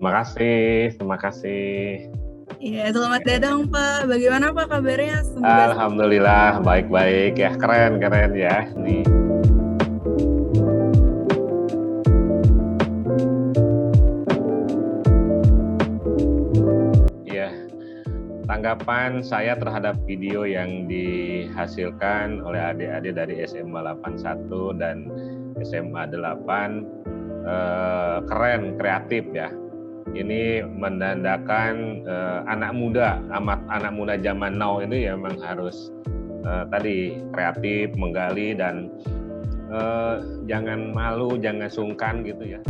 Terima kasih, terima kasih. Iya, selamat datang Pak. Bagaimana Pak kabarnya? Alhamdulillah baik-baik ya, keren ya. Nih. Ya, tanggapan saya terhadap video yang dihasilkan oleh adik-adik dari SMA 81 dan SMA 8 keren, kreatif ya. Ini menandakan anak muda zaman now ini ya memang harus tadi kreatif, menggali dan jangan malu, jangan sungkan gitu ya.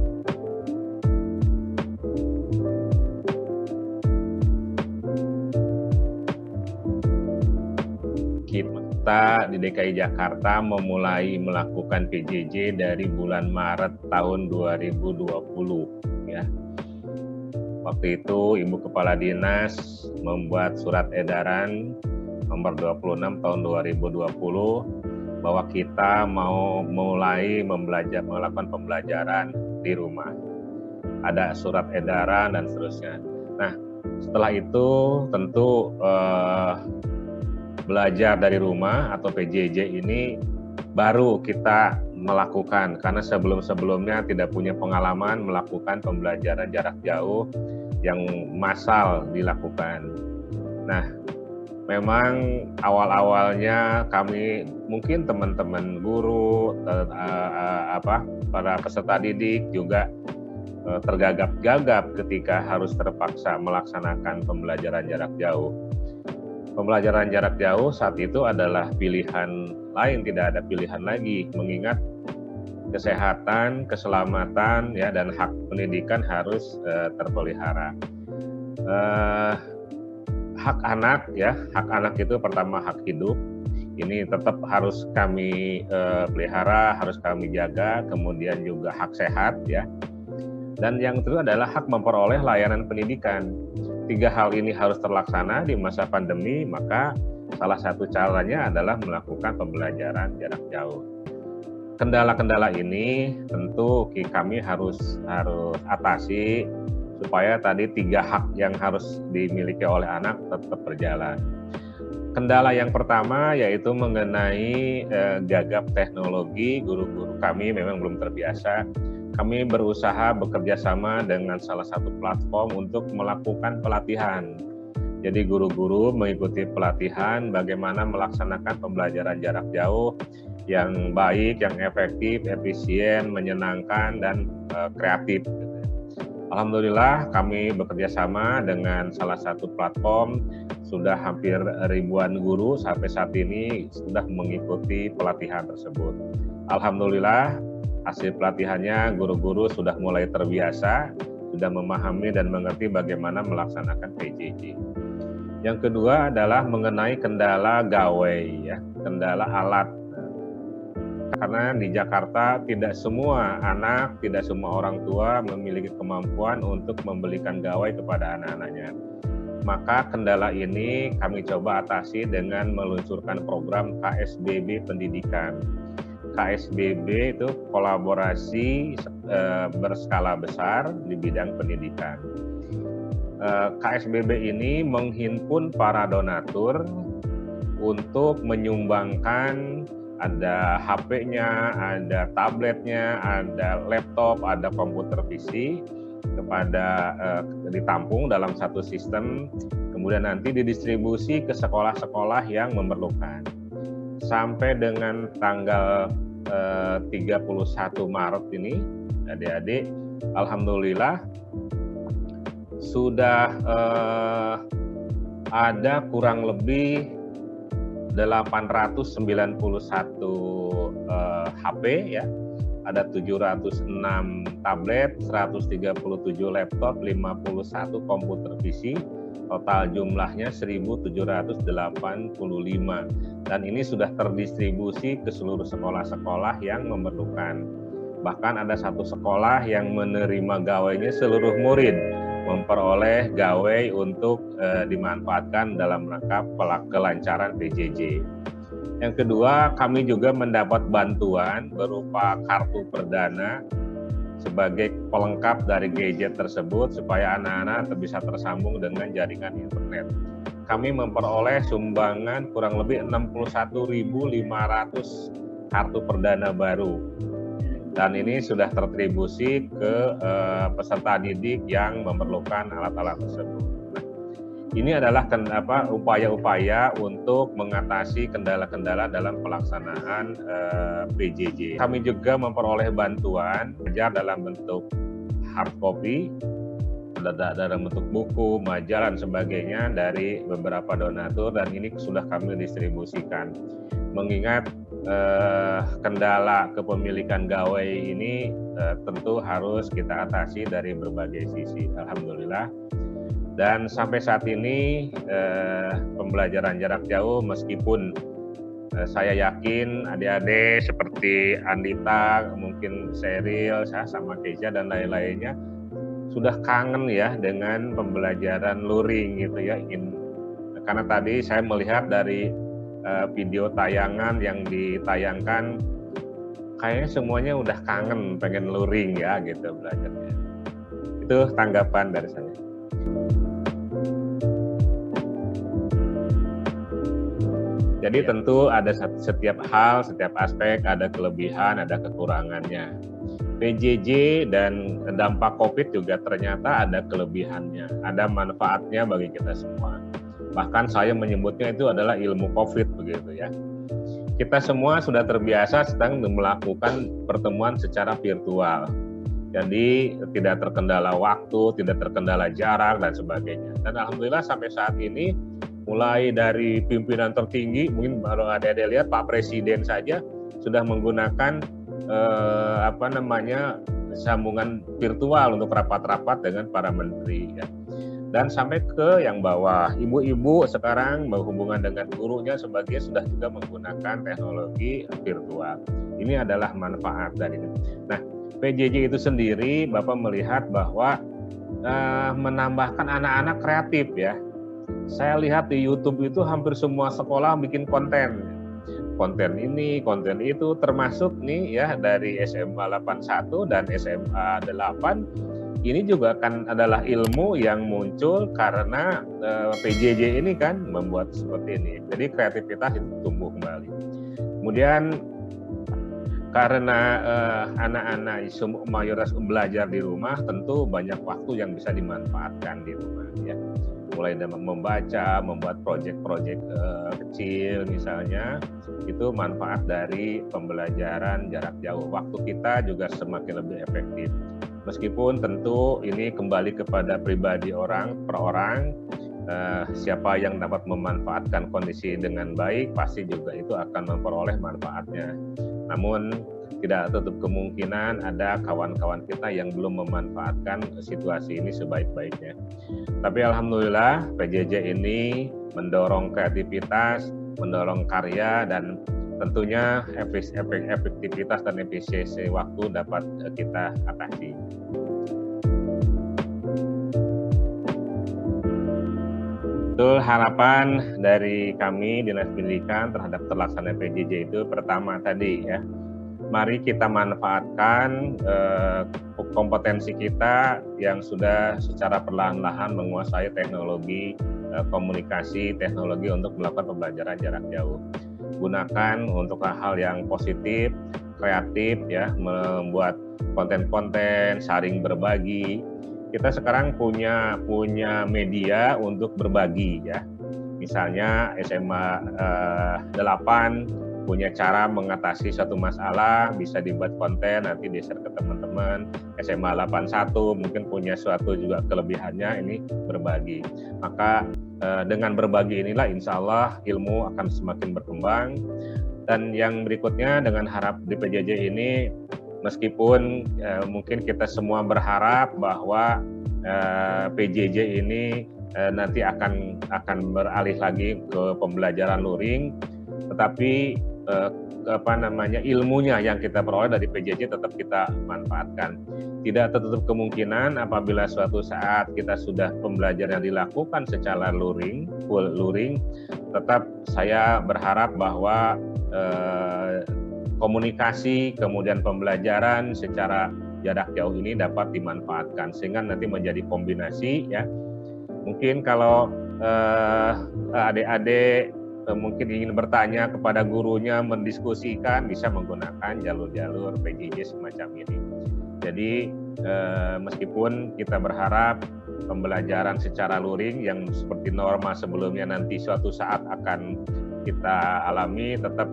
Kita di DKI Jakarta memulai melakukan PJJ dari bulan Maret tahun 2020 ya. Waktu itu Ibu Kepala Dinas membuat surat edaran nomor 26 tahun 2020 bahwa kita mau mulai melakukan pembelajaran di rumah. Ada surat edaran dan seterusnya. Nah, setelah itu tentu belajar dari rumah atau PJJ ini baru kita melakukan, karena sebelum-sebelumnya tidak punya pengalaman melakukan pembelajaran jarak jauh yang massal dilakukan. Nah, memang awal-awalnya kami, mungkin teman-teman guru, para peserta didik juga tergagap-gagap ketika harus terpaksa melaksanakan pembelajaran jarak jauh. Pembelajaran jarak jauh saat itu adalah pilihan lain, tidak ada pilihan lagi, mengingat kesehatan, keselamatan ya dan hak pendidikan harus terpelihara. Hak anak ya, hak anak itu pertama hak hidup. Ini tetap harus kami pelihara, harus kami jaga, kemudian juga hak sehat ya. Dan yang kedua adalah hak memperoleh layanan pendidikan. 3 hal ini harus terlaksana di masa pandemi, maka salah satu caranya adalah melakukan pembelajaran jarak jauh. Kendala-kendala ini tentu kami harus atasi supaya tadi 3 hak yang harus dimiliki oleh anak tetap berjalan. Kendala yang pertama yaitu mengenai gagap teknologi. Guru-guru kami memang belum terbiasa. Kami berusaha bekerja sama dengan salah satu platform untuk melakukan pelatihan. Jadi guru-guru mengikuti pelatihan bagaimana melaksanakan pembelajaran jarak jauh yang baik, yang efektif, efisien, menyenangkan, dan kreatif. Alhamdulillah kami bekerja sama dengan salah satu platform, sudah hampir ribuan guru sampai saat ini sudah mengikuti pelatihan tersebut. Alhamdulillah hasil pelatihannya guru-guru sudah mulai terbiasa, sudah memahami dan mengerti bagaimana melaksanakan PJJ. Yang kedua adalah mengenai kendala gawai ya, kendala alat. Karena di Jakarta tidak semua anak, tidak semua orang tua memiliki kemampuan untuk membelikan gawai kepada anak-anaknya. Maka kendala ini kami coba atasi dengan meluncurkan program KSBB Pendidikan. KSBB itu kolaborasi berskala besar di bidang pendidikan. KSBB ini menghimpun para donatur untuk menyumbangkan, ada HP-nya, ada tabletnya, ada laptop, ada komputer PC kepada ditampung dalam satu sistem, kemudian nanti didistribusi ke sekolah-sekolah yang memerlukan. Sampai dengan tanggal 31 Maret ini, adik-adik, alhamdulillah sudah ada kurang lebih 891 HP ya, ada 706 tablet, 137 laptop, 51 komputer PC, total jumlahnya 1.785, dan ini sudah terdistribusi ke seluruh sekolah-sekolah yang memerlukan. Bahkan ada satu sekolah yang menerima gawainya seluruh murid memperoleh gawai untuk dimanfaatkan dalam rangka kelancaran PJJ. Yang kedua, kami juga mendapat bantuan berupa kartu perdana sebagai pelengkap dari gadget tersebut supaya anak-anak bisa tersambung dengan jaringan internet. Kami memperoleh sumbangan kurang lebih 61.500 kartu perdana baru. Dan ini sudah terdistribusi ke peserta didik yang memerlukan alat-alat tersebut. Nah, ini adalah upaya-upaya untuk mengatasi kendala-kendala dalam pelaksanaan PJJ. Kami juga memperoleh bantuan dalam bentuk hard copy, dalam bentuk buku, majalah dan sebagainya dari beberapa donatur, dan ini sudah kami distribusikan. Mengingat kendala kepemilikan gawai ini tentu harus kita atasi dari berbagai sisi. Alhamdulillah. Dan sampai saat ini pembelajaran jarak jauh, meskipun saya yakin adik-adik seperti Andita, mungkin Sheryl, sama Keisha dan lain-lainnya sudah kangen ya dengan pembelajaran luring gitu ya. Karena tadi saya melihat dari video tayangan yang ditayangkan, kayaknya semuanya udah kangen pengen luring ya gitu belajarnya. Itu tanggapan dari saya. Jadi tentu ada setiap hal, setiap aspek ada kelebihan, ada kekurangannya. PJJ dan dampak COVID juga ternyata ada kelebihannya, ada manfaatnya bagi kita semua. Bahkan saya menyebutnya itu adalah ilmu COVID begitu ya. Kita semua sudah terbiasa sedang melakukan pertemuan secara virtual. Jadi tidak terkendala waktu, tidak terkendala jarak dan sebagainya. Dan alhamdulillah sampai saat ini mulai dari pimpinan tertinggi, mungkin baru ada lihat Pak Presiden saja sudah menggunakan sambungan virtual untuk rapat-rapat dengan para menteri ya. Dan sampai ke yang bawah, ibu-ibu sekarang berhubungan dengan gurunya sebagai sudah juga menggunakan teknologi virtual. Ini adalah manfaat dari itu. Nah, PJJ itu sendiri Bapak melihat bahwa menambahkan anak-anak kreatif ya. Saya lihat di YouTube itu hampir semua sekolah bikin konten ini, konten itu, termasuk nih ya dari SMA 81 dan SMA 8. Ini juga kan adalah ilmu yang muncul karena PJJ ini kan membuat seperti ini. Jadi kreativitas itu tumbuh kembali. Kemudian karena anak-anak mayoritas belajar di rumah, tentu banyak waktu yang bisa dimanfaatkan di rumah ya. Mulai dari membaca, membuat proyek-proyek kecil misalnya, itu manfaat dari pembelajaran jarak jauh. Waktu kita juga semakin lebih efektif. Meskipun tentu ini kembali kepada pribadi orang per orang, siapa yang dapat memanfaatkan kondisi dengan baik, pasti juga itu akan memperoleh manfaatnya. Namun tidak tutup kemungkinan ada kawan-kawan kita yang belum memanfaatkan situasi ini sebaik-baiknya. Tapi alhamdulillah PJJ ini mendorong kreativitas, mendorong karya, dan tentunya efektivitas dan efisiensi waktu dapat kita atasi. Betul, harapan dari kami Dinas Pendidikan terhadap terlaksana PJJ itu pertama tadi ya, mari kita manfaatkan kompetensi kita yang sudah secara perlahan-lahan menguasai teknologi komunikasi, teknologi untuk melakukan pembelajaran jarak jauh. Gunakan untuk hal-hal yang positif, kreatif ya, membuat konten-konten, saling berbagi. Kita sekarang punya media untuk berbagi ya. Misalnya SMA 8 punya cara mengatasi satu masalah, bisa dibuat konten, nanti di-share ke teman-teman. SMA 81 mungkin punya suatu juga kelebihannya, ini berbagi. Maka dengan berbagi inilah insya Allah ilmu akan semakin berkembang. Dan yang berikutnya, dengan harap di PJJ ini, meskipun mungkin kita semua berharap bahwa PJJ ini nanti akan beralih lagi ke pembelajaran luring, tetapi ilmunya yang kita peroleh dari PJJ tetap kita manfaatkan. Tidak tertutup kemungkinan apabila suatu saat kita sudah pembelajaran dilakukan secara luring, full luring, tetap saya berharap bahwa komunikasi kemudian pembelajaran secara jarak jauh ini dapat dimanfaatkan sehingga nanti menjadi kombinasi ya. Mungkin kalau adik-adik mungkin ingin bertanya kepada gurunya, mendiskusikan, bisa menggunakan jalur-jalur PJJ semacam ini. Jadi meskipun kita berharap pembelajaran secara luring yang seperti norma sebelumnya nanti suatu saat akan kita alami, tetap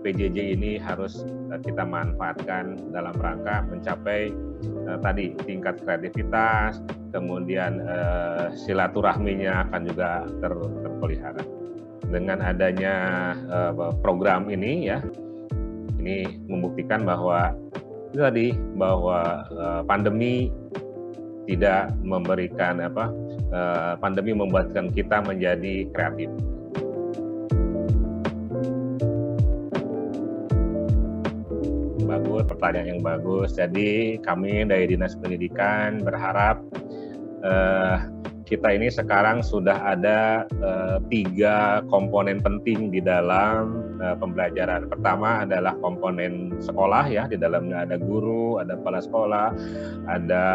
PJJ ini harus kita manfaatkan dalam rangka mencapai tadi tingkat kreativitas, kemudian silaturahminya akan juga terpelihara. Dengan adanya program ini ya, ini membuktikan bahwa itu tadi bahwa pandemi tidak memberikan pandemi membuatkan kita menjadi kreatif. Bagus, pertanyaan yang bagus. Jadi kami dari Dinas Pendidikan berharap kita ini sekarang sudah ada 3 komponen penting di dalam pembelajaran. Pertama adalah komponen sekolah ya, di dalamnya ada guru, ada kepala sekolah, ada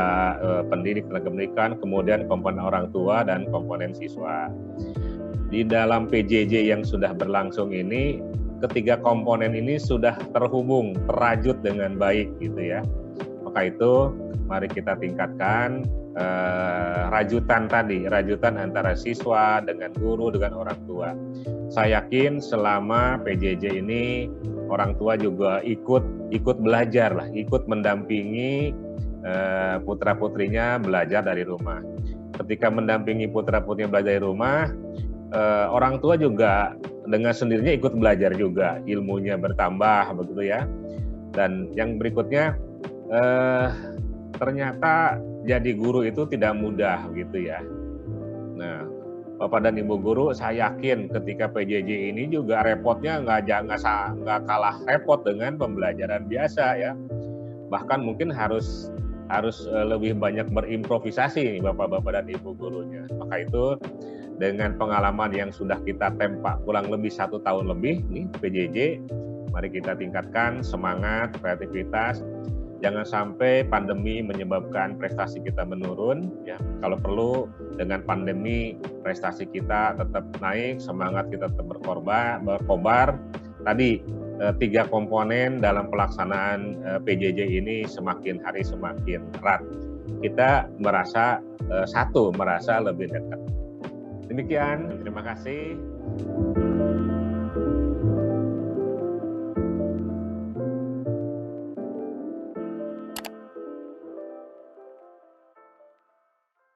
pendidik tenaga pendidikan, kemudian komponen orang tua dan komponen siswa. Di dalam PJJ yang sudah berlangsung ini, ketiga komponen ini sudah terhubung, terajut dengan baik gitu ya. Maka itu mari kita tingkatkan rajutan antara siswa dengan guru dengan orang tua. Saya yakin selama PJJ ini orang tua juga ikut belajar lah, ikut mendampingi putra putrinya belajar dari rumah. Ketika mendampingi putra putrinya belajar dari rumah, orang tua juga dengan sendirinya ikut belajar juga, ilmunya bertambah begitu ya. Dan yang berikutnya ternyata jadi guru itu tidak mudah gitu ya. Nah, Bapak dan Ibu guru, saya yakin ketika PJJ ini juga repotnya nggak kalah repot dengan pembelajaran biasa ya. Bahkan mungkin harus lebih banyak berimprovisasi Bapak-bapak dan Ibu gurunya. Maka itu dengan pengalaman yang sudah kita tempa kurang lebih 1 tahun lebih nih PJJ, mari kita tingkatkan semangat, kreativitas. Jangan sampai pandemi menyebabkan prestasi kita menurun ya. Kalau perlu dengan pandemi prestasi kita tetap naik, semangat kita tetap berkobar. Tadi 3 komponen dalam pelaksanaan PJJ ini semakin hari semakin erat. Kita merasa merasa lebih dekat. Demikian, terima kasih.